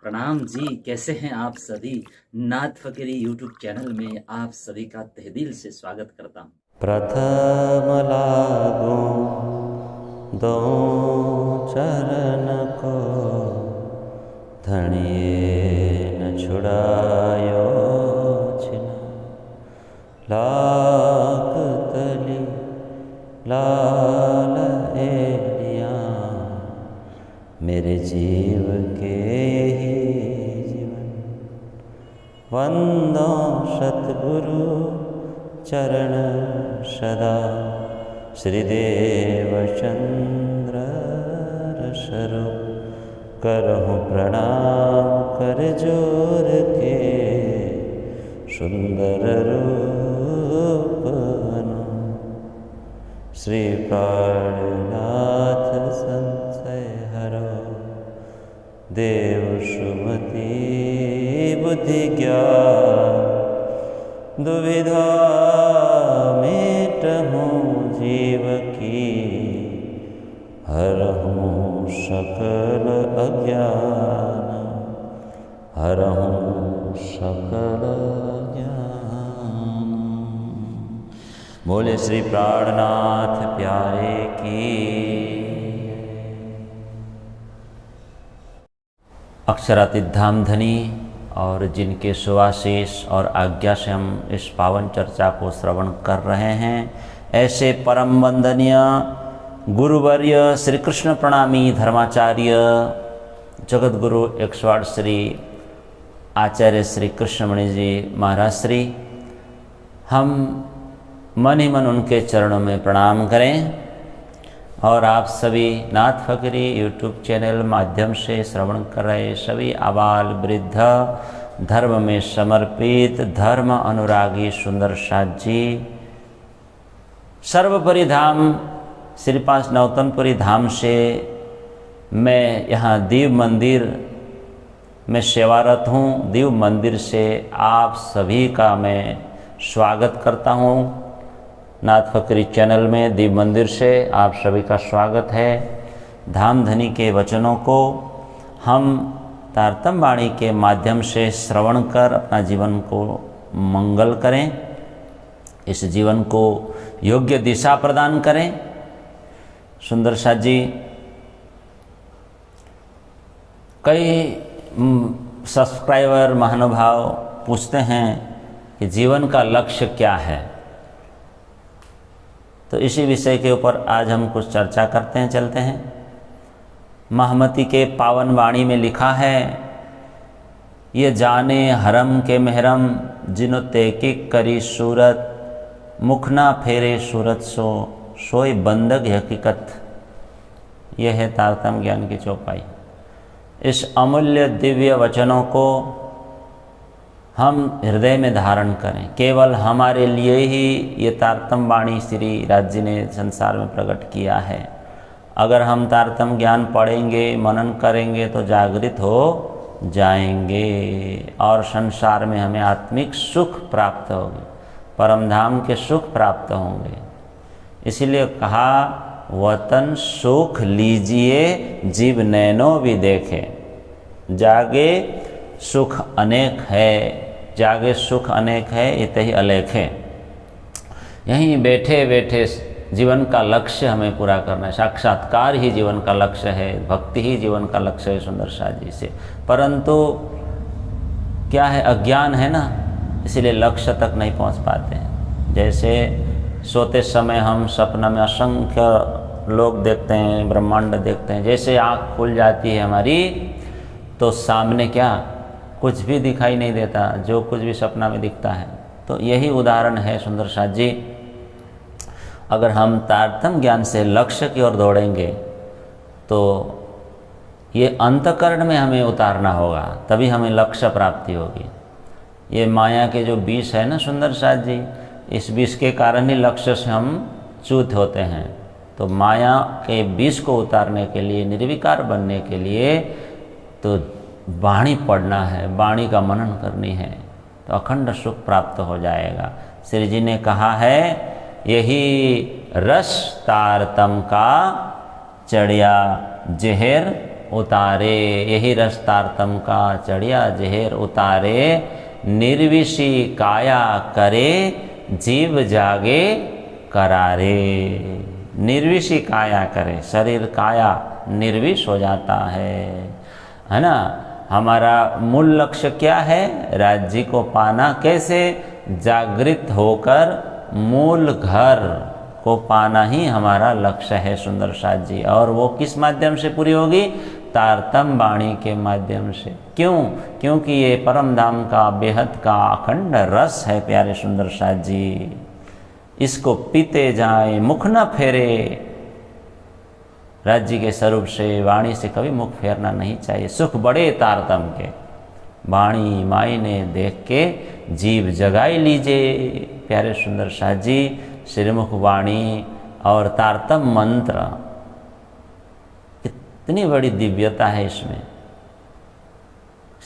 प्रणाम जी, कैसे हैं आप सभी। नाथ फकीरी यूट्यूब चैनल में आप सभी का तहे दिल से स्वागत करता हूं। प्रथम लागू दो चरण को धनिये न छुड़ायो छिन लाख तली लाल एलिया मेरे जीव के ही जीवन वंदो सतगुरु चरण सदा श्रीदेव चंद्र रसरु करहु प्रणाम कर जोर के सुंदर रूप श्री प्राणनाथ संशय हरो देव सुमति बुद्धि ज्ञान दुविधा मेटहु जीव की हरहु सकल अज्ञान हरहु सकल अज्ञान। बोले श्री प्राणनाथ प्यारे की। अक्षरातीत धाम धनी और जिनके सुआशीष और आज्ञा से हम इस पावन चर्चा को श्रवण कर रहे हैं, ऐसे परम वंदनीय गुरुवर्य श्री कृष्ण प्रणामी धर्माचार्य जगत गुरु 108 श्री आचार्य श्री कृष्णमणि जी महाराज श्री, हम मन ही मन उनके चरणों में प्रणाम करें और आप सभी नाथ फकीरी यूट्यूब चैनल माध्यम से श्रवण कर रहे सभी आबाल वृद्ध धर्म में समर्पित धर्म अनुरागी सुंदर साथ जी, सर्वपरि धाम श्रीपास नौतनपुरी धाम से मैं यहाँ दीव मंदिर में सेवारत हूँ। दीव मंदिर से आप सभी का मैं स्वागत करता हूँ। नाथ फकीरी चैनल में दीव मंदिर से आप सभी का स्वागत है। धाम धनी के वचनों को हम तारतम वाणी के माध्यम से श्रवण कर अपना जीवन को मंगल करें, इस जीवन को योग्य दिशा प्रदान करें। सुंदर साथ जी, कई सब्सक्राइबर महानुभाव पूछते हैं कि जीवन का लक्ष्य क्या है, तो इसी विषय के ऊपर आज हम कुछ चर्चा करते हैं, चलते हैं। महामती के पावन वाणी में लिखा है, ये जाने हरम के महरम जिनो तेकिक करी सूरत मुख ना फेरे सूरत सो सोई बंदग हकीकत। यह है तारतम ज्ञान की चौपाई। इस अमूल्य दिव्य वचनों को हम हृदय में धारण करें। केवल हमारे लिए ही ये तारतम वाणी श्री राज जी ने संसार में प्रकट किया है। अगर हम तारतम ज्ञान पढ़ेंगे, मनन करेंगे तो जागृत हो जाएंगे और संसार में हमें आत्मिक सुख प्राप्त होगी, परम धाम के सुख प्राप्त होंगे। इसीलिए कहा, वतन सुख लीजिए जीव नैनो भी देखे, जागे सुख अनेक है, जागे सुख अनेक है, इत ही अलेख है। यहीं बैठे बैठे जीवन का लक्ष्य हमें पूरा करना है। साक्षात्कार ही जीवन का लक्ष्य है, भक्ति ही जीवन का लक्ष्य है सुंदर साथ जी से। परंतु क्या है, अज्ञान है ना, इसीलिए लक्ष्य तक नहीं पहुंच पाते हैं। जैसे सोते समय हम सपना में असंख्य लोग देखते हैं, ब्रह्मांड देखते हैं। जैसे आँख खुल जाती है हमारी तो सामने क्या कुछ भी दिखाई नहीं देता, जो कुछ भी सपना में दिखता है। तो यही उदाहरण है सुंदर साथ जी। अगर हम तारतम ज्ञान से लक्ष्य की ओर दौड़ेंगे तो ये अंतःकरण में हमें उतारना होगा, तभी हमें लक्ष्य प्राप्ति होगी। ये माया के जो विष है ना सुंदर साथ जी, इस विष के कारण ही लक्ष्य से हम च्युत होते हैं। तो माया के विष को उतारने के लिए, निर्विकार बनने के लिए तो वाणी पढ़ना है, वाणी का मनन करनी है, तो अखंड सुख प्राप्त हो जाएगा। श्री जी ने कहा है, यही रस तारतम का चढ़िया जहर उतारे, यही रस तारतम का चढ़िया जहर उतारे, निर्विषी काया करे जीव जागे करारे। निर्विषी काया करे, शरीर काया निर्विष हो जाता है ना। हमारा मूल लक्ष्य क्या है? राज्य को पाना। कैसे? जागृत होकर मूल घर को पाना ही हमारा लक्ष्य है सुंदर साथ जी। और वो किस माध्यम से पूरी होगी? तारतम वाणी के माध्यम से। क्यों? क्योंकि ये परम धाम का बेहद का अखंड रस है प्यारे सुंदर साथ जी। इसको पीते जाए, मुख न फेरे। राज्य के स्वरूप से, वाणी से कभी मुख फेरना नहीं चाहिए। सुख बड़े तारतम के, वाणी मायने देख के जीव जगाई लीजिए प्यारे सुंदर साथ जी। श्रीमुख वाणी और तारतम मंत्र, इतनी बड़ी दिव्यता है इसमें।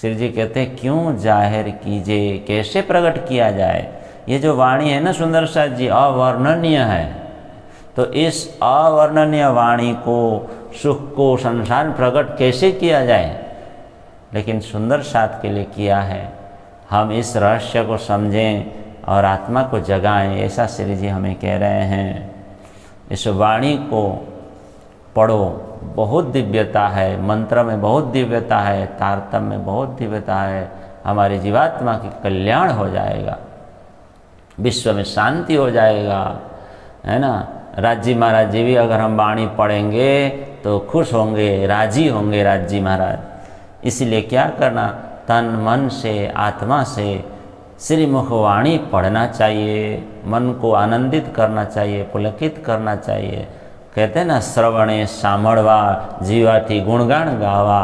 श्री जी कहते हैं क्यों जाहिर कीजिए, कैसे प्रकट किया जाए। ये जो वाणी है ना सुंदर साथ जी, अवर्णनीय है। तो इस अवर्णनीय वाणी को, सुख को संसार प्रकट कैसे किया जाए? लेकिन सुंदर साथ के लिए किया है। हम इस रहस्य को समझें और आत्मा को जगाएं, ऐसा श्री जी हमें कह रहे हैं। इस वाणी को पढ़ो, बहुत दिव्यता है। मंत्र में बहुत दिव्यता है, तारतम में बहुत दिव्यता है। हमारी जीवात्मा की कल्याण हो जाएगा, विश्व में शांति हो जाएगा, है ना। राज्य महाराज जी भी अगर हम वाणी पढ़ेंगे तो खुश होंगे, राजी होंगे राज्य महाराज। इसलिए क्या करना? तन मन से, आत्मा से श्रीमुख वाणी पढ़ना चाहिए। मन को आनंदित करना चाहिए, पुलकित करना चाहिए। कहते हैं ना, श्रवणे सामड़वा जीवाथी गुणगान गावा।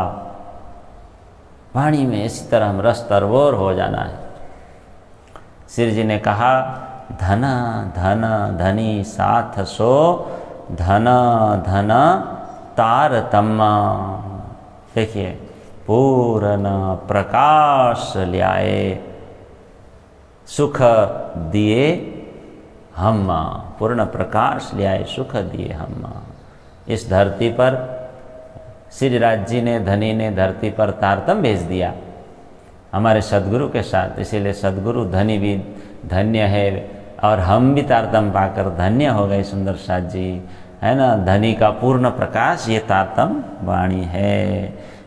वाणी में इसी तरह हम रस तरबोर हो जाना है। श्री जी ने कहा, धन धन धनी साथ सो, धन धन तारतम्य। देखिए, पूर्ण प्रकाश ल्याए, सुख दिए हम। पूर्ण प्रकाश ल्याए, सुख दिए हम। इस धरती पर श्री राज जी ने, धनी ने धरती पर तारतम भेज दिया हमारे सदगुरु के साथ। इसीलिए सदगुरु धनी भी धन्य है और हम भी तारतम पाकर धन्य हो गए सुंदर साथ जी, है ना। धनी का पूर्ण प्रकाश ये तारतम वाणी है।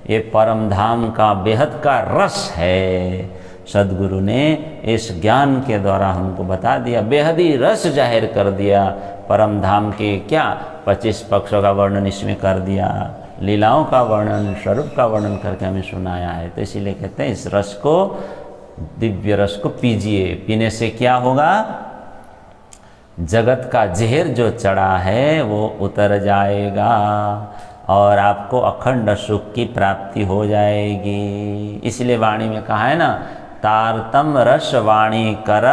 ये परम धाम का बेहद का रस है। सदगुरु ने इस ज्ञान के द्वारा हमको बता दिया, बेहद ही रस जाहिर कर दिया। परम धाम के क्या 25 पक्षों का वर्णन इसमें कर दिया, लीलाओं का वर्णन, स्वरूप का वर्णन करके हमें सुनाया है। तो इसीलिए कहते हैं इस रस को, दिव्य रस को पीजिए। पीने से क्या होगा? जगत का जहर जो चढ़ा है वो उतर जाएगा और आपको अखंड सुख की प्राप्ति हो जाएगी। इसलिए वाणी में कहा है ना, तारतम रस वाणी कर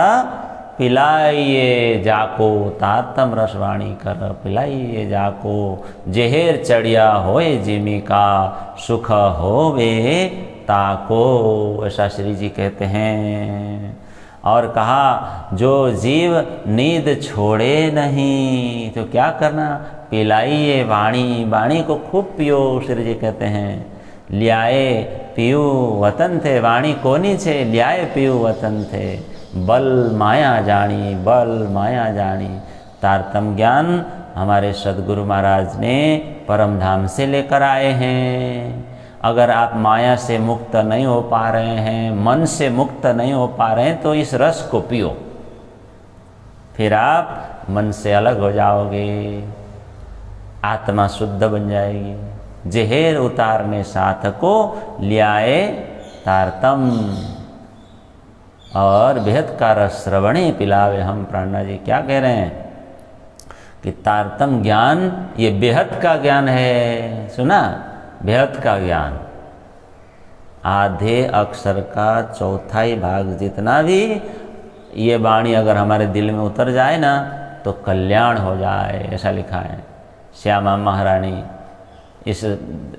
पिलाइए जाको। तारतम रस वाणी कर पिलाइए जाको। जहर चढ़िया होए जिमी का, सुख होवे ताको। ऐसा श्री जी कहते हैं। और कहा, जो जीव नींद छोड़े नहीं, तो क्या करना? पिलाइए वाणी। वाणी को खूब पियो, श्री जी कहते हैं। ल्याए पीयू वतन थे, वाणी कोनी छे, ल्याए पीयू वतन थे। बल माया जानी, बल माया जानी। तारतम ज्ञान हमारे सदगुरु महाराज ने परम धाम से लेकर आए हैं। अगर आप माया से मुक्त नहीं हो पा रहे हैं, मन से मुक्त नहीं हो पा रहे हैं, तो इस रस को पियो, फिर आप मन से अलग हो जाओगे, आत्मा शुद्ध बन जाएगी। जहर उतारने साथ को लियाए तारतम, और बेहद का रस श्रवणे पिलावे हम। प्राणा जी क्या कह रहे हैं कि तारतम ज्ञान ये बेहद का ज्ञान है। सुना? बेहद का ज्ञान। आधे अक्षर का चौथाई भाग जितना भी ये वाणी अगर हमारे दिल में उतर जाए ना, तो कल्याण हो जाए, ऐसा लिखा है। श्यामा महारानी इस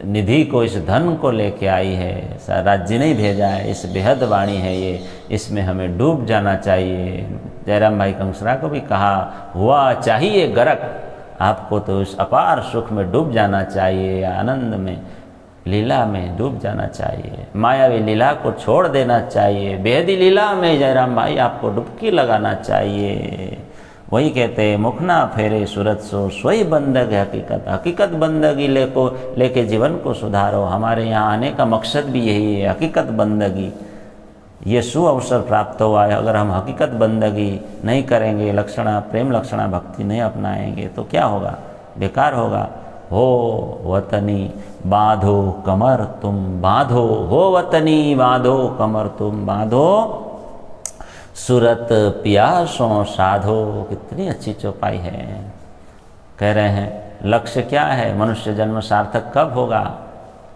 निधि को, इस धन को लेके आई है, राज्य नहीं भेजा है, इस बेहद वाणी है ये, इसमें हमें डूब जाना चाहिए। जयराम भाई कंसरा को भी कहा, हुआ चाहिए गरक, आपको तो इस अपार सुख में डूब जाना चाहिए, आनंद में। लीला में डूब जाना चाहिए, मायावी लीला को छोड़ देना चाहिए, बेहदी लीला में जयराम भाई आपको डुबकी लगाना चाहिए। वही कहते हैं मुख ना फेरे सूरत सो सोई बंदग है हकीकत, हकीकत बंदगी लेके जीवन को सुधारो। हमारे यहाँ आने का मकसद भी यही है, हकीकत बंदगी। ये सुअवसर प्राप्त हुआ है, अगर हम हकीकत बंदगी नहीं करेंगे, लक्षणा प्रेम लक्षणा भक्ति नहीं अपनाएंगे तो क्या होगा, बेकार होगा। हो वतनी बांधो कमर तुम बांधो, हो वतनी बांधो कमर तुम बांधो, सूरत पियासों साधो। कितनी अच्छी चौपाई है। कह रहे हैं लक्ष्य क्या है, मनुष्य जन्म सार्थक कब होगा,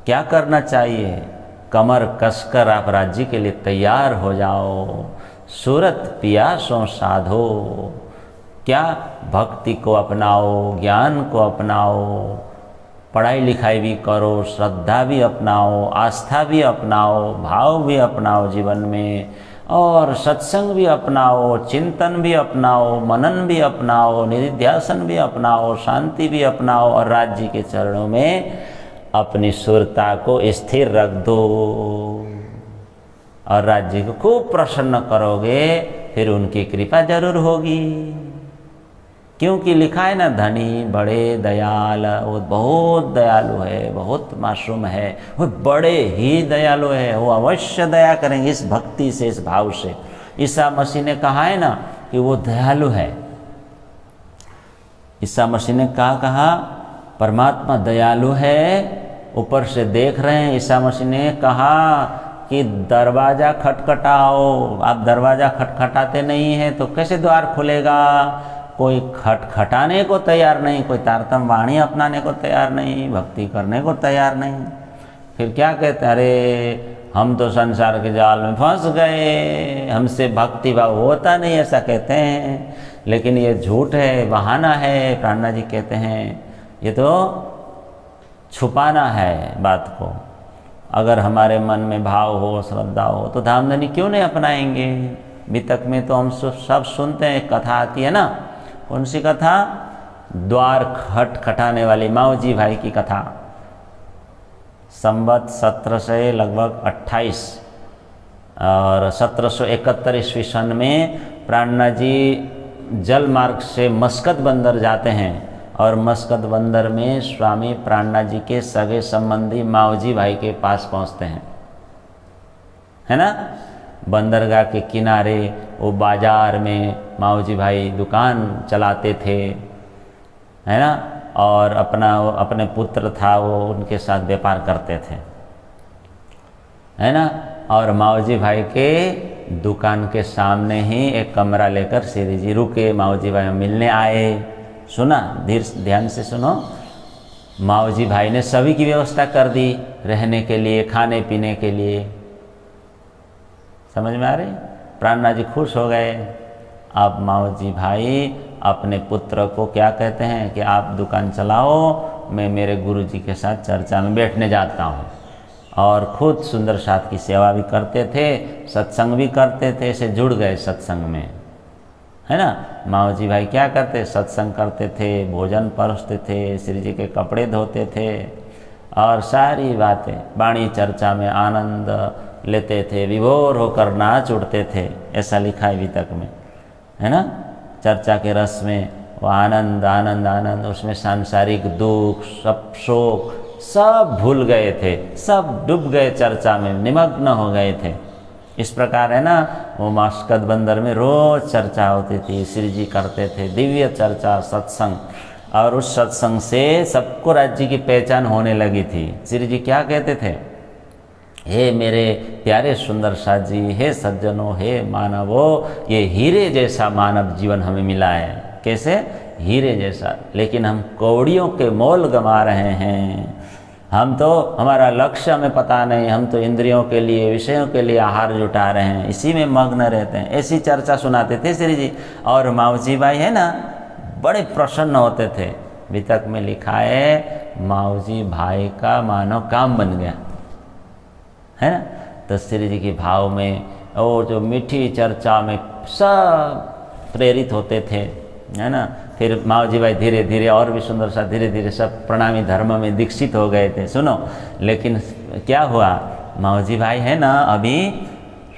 क्या करना चाहिए, कमर कसकर आप राज्य के लिए तैयार हो जाओ, सूरत पियासों साधो। क्या, भक्ति को अपनाओ, ज्ञान को अपनाओ, पढ़ाई लिखाई भी करो, श्रद्धा भी अपनाओ, आस्था भी अपनाओ, भाव भी अपनाओ जीवन में, और सत्संग भी अपनाओ, चिंतन भी अपनाओ, मनन भी अपनाओ, निधिध्यासन भी अपनाओ, शांति भी अपनाओ, और राज्य के चरणों में अपनी सुरता को स्थिर रख दो और राज्य को खूब प्रसन्न करोगे, फिर उनकी कृपा जरूर होगी। क्योंकि लिखा है ना, धनी बड़े दयाल, वो बहुत दयालु है, बहुत मासूम है, वो बड़े ही दयालु है, वो अवश्य दया करेंगे इस भक्ति से, इस भाव से। ईसा मसीह ने कहा है ना कि वो दयालु है। ईसा मसीह ने कहा परमात्मा दयालु है, ऊपर से देख रहे हैं। ईसा मसीह ने कहा कि दरवाज़ा खटखटाओ, आप दरवाज़ा खटखटाते नहीं हैं तो कैसे द्वार खुलेगा। कोई खटखटाने को तैयार नहीं, कोई तारतम वाणी अपनाने को तैयार नहीं, भक्ति करने को तैयार नहीं। फिर क्या कहते हैं, अरे हम तो संसार के जाल में फंस गए, हमसे भक्ति भाव होता नहीं, ऐसा कहते हैं। लेकिन ये झूठ है, बहाना है। प्राणनाथ जी कहते हैं ये तो छुपाना है बात को। अगर हमारे मन में भाव हो, श्रद्धा हो तो धामधनी क्यों नहीं अपनाएंगे। वितक में तो हम सब सुनते हैं, कथा आती है ना, कौन सी कथा, द्वार खटखटाने वाली माऊजी भाई की कथा। संवत 1700 लगभग 28 और 1771 ईस्वी सन में प्राणनाथ जी जल मार्ग से मस्कत बंदर जाते हैं और मस्कत बंदर में स्वामी प्राणनाथ जी के सगे संबंधी माऊजी भाई के पास पहुंचते हैं, है ना। बंदरगाह के किनारे वो बाजार में माऊजी भाई दुकान चलाते थे, है ना, और अपने पुत्र था वो उनके साथ व्यापार करते थे, है ना। और माऊजी भाई के दुकान के सामने ही एक कमरा लेकर श्री जी रुके, माऊजी भाई मिलने आए। सुना, ध्यान से सुनो। माऊजी भाई ने सभी की व्यवस्था कर दी, रहने के लिए, खाने पीने के लिए। समझ में आ रही। प्राणनाथ जी खुश हो गए। अब माऊजी भाई अपने पुत्र को क्या कहते हैं कि आप दुकान चलाओ, मैं मेरे गुरुजी के साथ चर्चा में बैठने जाता हूँ। और खुद सुंदर साथ की सेवा भी करते थे, सत्संग भी करते थे, ऐसे जुड़ गए सत्संग में, है ना। माऊजी भाई क्या करते, सत्संग करते थे, भोजन परोसते थे, श्री जी के कपड़े धोते थे और सारी बातें वाणी चर्चा में आनंद लेते थे, विभोर होकर नाच उठते थे, ऐसा लिखा है वितक में, है ना। चर्चा के रस में वो आनंद आनंद आनंद, उसमें सांसारिक दुख, सब शोक सब भूल गए थे, सब डूब गए, चर्चा में निमग्न हो गए थे। इस प्रकार है ना, वो मस्कत बंदर में रोज चर्चा होती थी, श्री जी करते थे दिव्य चर्चा, सत्संग। और उस सत्संग से सबको राज्य की पहचान होने लगी थी। श्री जी क्या कहते थे, हे मेरे प्यारे सुंदर साथ जी, हे सज्जनों, हे मानवो, ये हीरे जैसा मानव जीवन हमें मिला है। कैसे, हीरे जैसा। लेकिन हम कौड़ियों के मोल गंवा रहे हैं। हम तो, हमारा लक्ष्य हमें पता नहीं, हम तो इंद्रियों के लिए, विषयों के लिए आहार जुटा रहे हैं, इसी में मग्न रहते हैं। ऐसी चर्चा सुनाते थे श्री जी। और माऊजी भाई है ना, बड़े प्रसन्न होते थे। वितक में लिखा है माऊजी भाई का मानो काम बन गया, है ना। तो श्री जी के भाव में और जो मीठी चर्चा में सब प्रेरित होते थे, है ना। फिर माओजी भाई धीरे धीरे और भी सुंदर सा धीरे धीरे सब प्रणामी धर्म में दीक्षित हो गए थे। सुनो, लेकिन क्या हुआ, माओजी भाई है ना अभी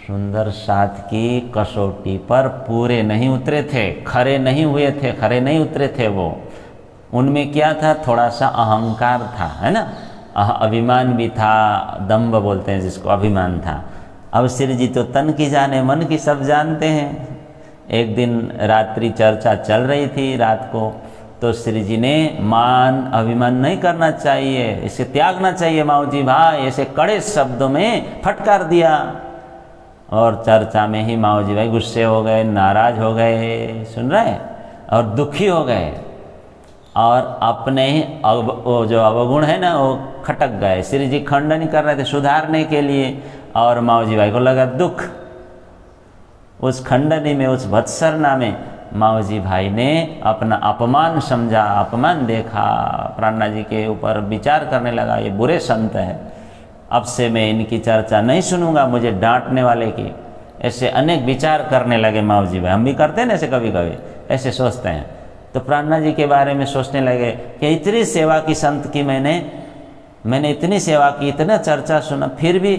सुंदर साथ की कसौटी पर पूरे नहीं उतरे थे, खरे नहीं हुए थे, खरे नहीं उतरे थे। वो उनमें क्या था, थोड़ा सा अहंकार था, है ना, अभिमान भी था, दंभ बोलते हैं जिसको, अभिमान था। अब श्री जी तो तन की जाने मन की सब जानते हैं। एक दिन रात्रि चर्चा चल रही थी रात को, तो श्री जी ने मान अभिमान नहीं करना चाहिए, इसे त्यागना चाहिए माऊजी भाई, ऐसे कड़े शब्दों में फटकार दिया। और चर्चा में ही माऊजी भाई गुस्से हो गए, नाराज हो गए, सुन रहे, और दुखी हो गए, और अपने ही वो जो अवगुण है ना वो खटक गए। श्री जी खंडन कर रहे थे सुधारने के लिए, और माऊजी भाई को लगा दुख। उस खंडनी में, उस भत्सरना में माऊजी भाई ने अपना अपमान समझा, अपमान देखा, प्राणनाथ जी के ऊपर विचार करने लगा, ये बुरे संत हैं, अब से मैं इनकी चर्चा नहीं सुनूंगा, मुझे डांटने वाले की। ऐसे अनेक विचार करने लगे माऊजी भाई। हम भी करते हैं ना ऐसे, कभी कभी ऐसे सोचते हैं। तो प्राणनाथ जी के बारे में सोचने लगे कि इतनी सेवा की संत की मैंने इतनी सेवा की, इतना चर्चा सुना, फिर भी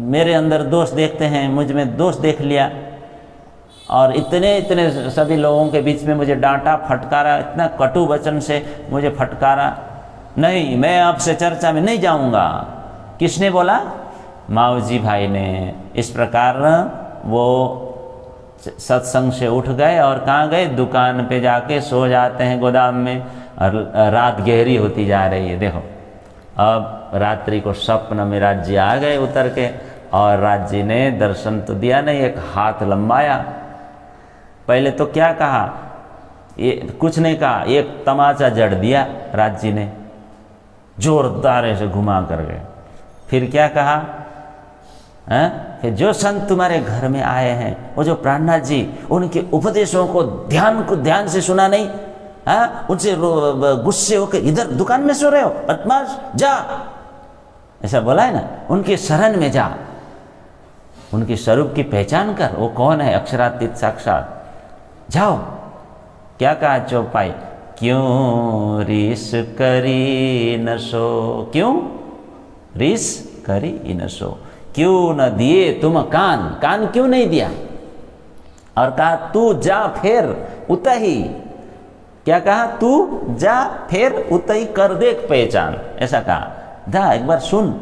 मेरे अंदर दोष देखते हैं, मुझ में दोष देख लिया, और इतने सभी लोगों के बीच में मुझे डांटा, फटकारा, इतना कटु वचन से मुझे फटकारा। नहीं, मैं आपसे चर्चा में नहीं जाऊंगा। किसने बोला? माऊजी भाई ने। इस प्रकार वो सत्संग से उठ गए और कहाँ गए? दुकान पे जाके सो जाते हैं गोदाम में, और रात गहरी होती जा रही है। देखो, अब रात्रि को स्वप्न में राज जी आ गए उतर के, और राज जी ने दर्शन तो दिया नहीं, एक हाथ लंबाया। पहले तो क्या कहा, ये कुछ नहीं कहा, एक तमाचा जड़ दिया राज जी ने, जोरदार ऐसे घुमा कर गए। फिर क्या कहा, फिर जो संत तुम्हारे घर में आए हैं, वो जो प्राणनाथ जी, उनके उपदेशों को ध्यान से सुना नहीं, उनसे गुस्से होकर इधर दुकान में सो रहे हो, बदमाश, जा, ऐसा बोला है ना। उनके शरण में जा, उनके स्वरूप की पहचान कर, वो कौन है, अक्षरातीत साक्षात, जाओ। क्या कहा चौपाई, क्यों रीस करी न सो, क्यों रीस करी न सो, क्यों न दिए तुम कान क्यों नहीं दिया, और कहा तू जा फिर उतही। क्या कहा? तू जा फिर उतही कर देख पहचान, ऐसा कहा। जा एक बार सुन,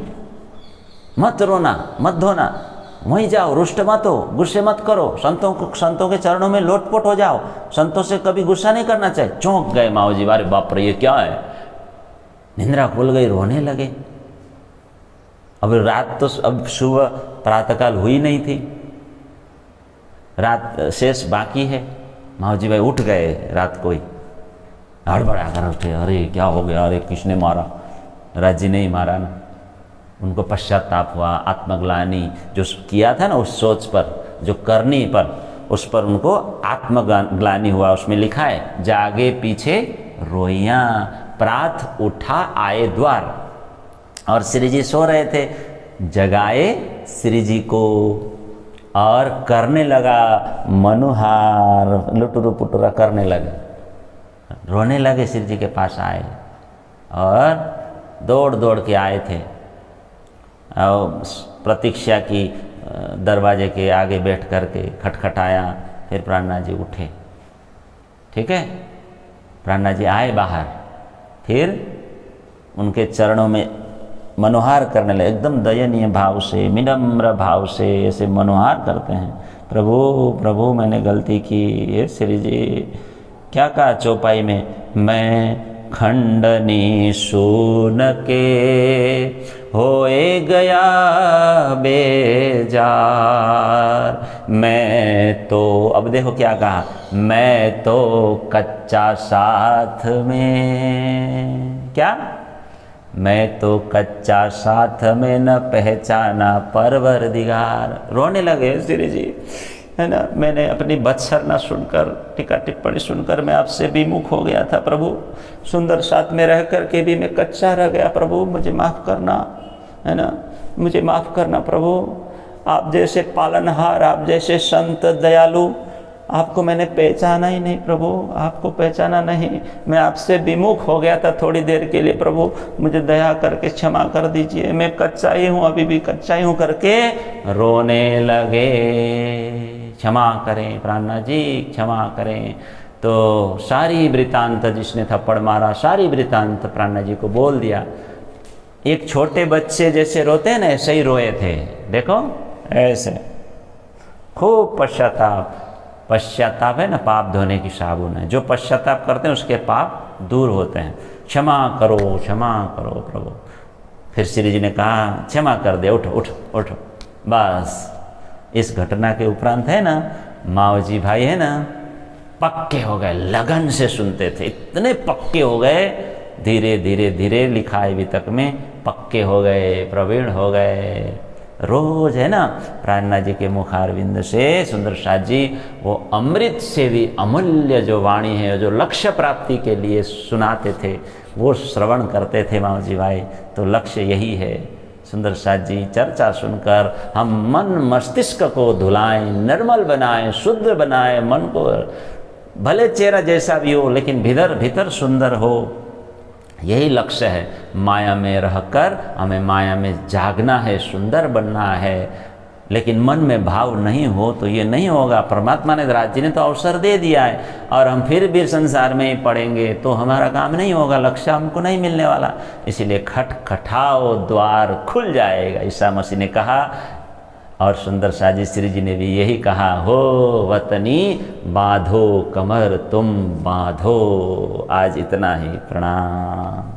मत रोना, मत धोना, वहीं जाओ, रुष्ट मत हो, गुस्से मत करो, संतों के चरणों में लोटपोट हो जाओ, संतों से कभी गुस्सा नहीं करना चाहिए। चौंक गए माऊजी, अरे बाप रे, ये क्या है, निंद्रा खुल गई, रोने लगे। अब रात तो, अब सुबह प्रातःकाल हुई नहीं थी, रात शेष बाकी है। माऊजी भाई उठ गए रात को ही, हड़बड़ा कर उठे, अरे क्या हो गया, अरे किसने मारा? राज जी ने ही मारा ना। उनको पश्चाताप हुआ, आत्मग्लानि जो किया था ना उस सोच पर, जो करनी पर, उस पर उनको आत्मग्लानि हुआ। उसमें लिखा है, जागे पीछे रोइयां, प्रात उठा आए द्वार। और श्री जी सो रहे थे, जगाए श्री जी को, और करने लगा मनुहार, लुटुरु पुटुरा करने लगे, रोने लगे। श्री जी के पास आए और दौड़ दौड़ के आए थे, और प्रतीक्षा की, दरवाजे के आगे बैठ कर के खटखटाया। फिर प्राणनाथ जी उठे, ठीक है, प्राणनाथ जी आए बाहर, फिर उनके चरणों में मनोहार करने लगे, एकदम दयनीय भाव से, विनम्र भाव से ऐसे मनोहार करते हैं। प्रभु प्रभु मैंने गलती की, ये श्री जी। क्या कहा चौपाई में, मैं खंडनी सुन के होए गया बेजार, मैं तो, अब देखो क्या कहा, मैं तो कच्चा साथ में, क्या, मैं तो कच्चा साथ में न पहचाना परवरदिगार। रोने लगे श्री जी, है ना। मैंने अपनी बत्सरना सुनकर, टीका टिप्पणी सुनकर मैं आपसे विमुख हो गया था प्रभु, सुंदर साथ में रह कर के भी मैं कच्चा रह गया प्रभु, मुझे माफ़ करना, है ना, मुझे माफ़ करना प्रभु। आप जैसे पालनहार, आप जैसे संत दयालु, आपको मैंने पहचाना ही नहीं प्रभु, आपको पहचाना नहीं, मैं आपसे विमुख हो गया था थोड़ी देर के लिए प्रभु, मुझे दया करके क्षमा कर दीजिए, मैं कच्चा ही हूँ, अभी भी कच्चा ही हूँ करके रोने लगे। क्षमा करें प्राणनाथ जी, क्षमा करें। तो सारी वृतांत, जिसने थप्पड़ मारा सारी वृतांत प्राणनाथ जी को बोल दिया। एक छोटे बच्चे जैसे रोते हैं ना, ऐसे ही रोए थे, देखो ऐसे खूब पश्चाताप। पश्चाताप है ना, पाप धोने की साबुन है, जो पश्चाताप करते हैं उसके पाप दूर होते हैं। क्षमा करो प्रभु। फिर श्री जी ने कहा क्षमा कर दे, उठो उठो उठो। बस इस घटना के उपरांत है ना, माओ जी भाई है ना, पक्के हो गए, लगन से सुनते थे, इतने पक्के हो गए, धीरे धीरे धीरे लिखाई भी तक में पक्के हो गए, प्रवीण हो गए। रोज है ना प्राणनाथ जी के मुखारविंद से सुंदर साथ जी वो अमृत से भी अमूल्य जो वाणी है, जो लक्ष्य प्राप्ति के लिए सुनाते थे, वो श्रवण करते थे माओ जी भाई। तो लक्ष्य यही है सुंदर साथ जी, चर्चा सुनकर हम मन मस्तिष्क को धुलाएं, निर्मल बनाएं, शुद्ध बनाएं मन को, भले चेहरा जैसा भी हो लेकिन भीतर भीतर सुंदर हो। यही लक्ष्य है। माया में रहकर हमें माया में जागना है, सुंदर बनना है, लेकिन मन में भाव नहीं हो तो ये नहीं होगा। परमात्मा ने, राज जी ने तो अवसर दे दिया है और हम फिर भी संसार में ही पड़ेंगे तो हमारा काम नहीं होगा, लक्ष्य हमको नहीं मिलने वाला। इसीलिए खटखटाओ, द्वार खुल जाएगा, ईसा मसीह ने कहा। और सुंदर साजी श्री जी ने भी यही कहा, हो वतनी बांधो कमर तुम बांधो। आज इतना ही, प्रणाम।